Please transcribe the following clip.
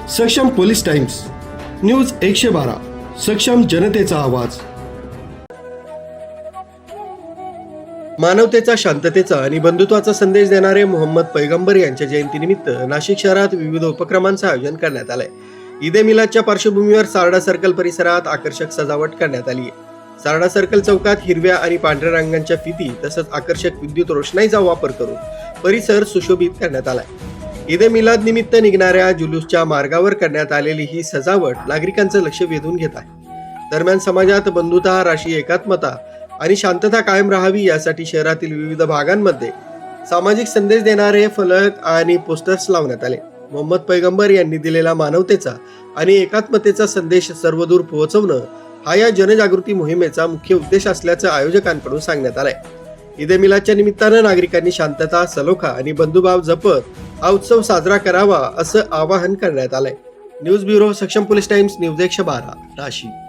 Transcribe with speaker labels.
Speaker 1: सक्षम police times news 112 सक्षम जनतेचा आवाज। मानवतेचा, शांततेचा आणि बंधुत्वाचा संदेश देणारे मोहम्मद पैगंबर यांच्या जयंतीनिमित्त नाशिक शहरात विविध उपक्रमांचं आयोजन करण्यात आलंय। ईद-ए मिलादच्या पार्श्वभूमीवर सारडा सर्कल परिसरात आकर्षक सजावट करण्यात आली आहे। सारडा सर्कल चौकात हिरव्या आणि पांढऱ्या रंगांच्या फिती तसंच आकर्षक विद्युत रोषणाईचा वापर करून परिसर सुशोभित करण्यात आलाय। ईद-ए मिलाद निमित्त निघणाऱ्या जुलूसच्या मार्गावर करण्यात आलेली ही सजावट नागरिकांचं लक्ष वेधून घेत आहे। दरम्यान समाजात बंधुता, राष्ट्रीय एकात्मता आणि शांतता कायम राहावी यासाठी शहरातील विविध भागांमध्ये सामाजिक संदेश देणारे फलक आणि पोस्टर्स लावण्यात आले। मोहम्मद पैगंबर यांनी दिलेला मानवतेचा आणि एकात्मतेचा संदेश सर्वदूर पोहोचवणं हा या जनजागृती मोहिमेचा मुख्य उद्देश असल्याचं आयोजकांकडून सांगण्यात आलंय। ईद-ए मिलादच्या निमित्तानं नागरिकांनी शांतता, सलोखा आणि बंधुभाव जपत हा उत्सव साजरा करावा असं आवाहन करण्यात आलंय। न्यूज ब्युरो, सक्षम पोलीस टाइम्स, न्यूज 112 नाशिक।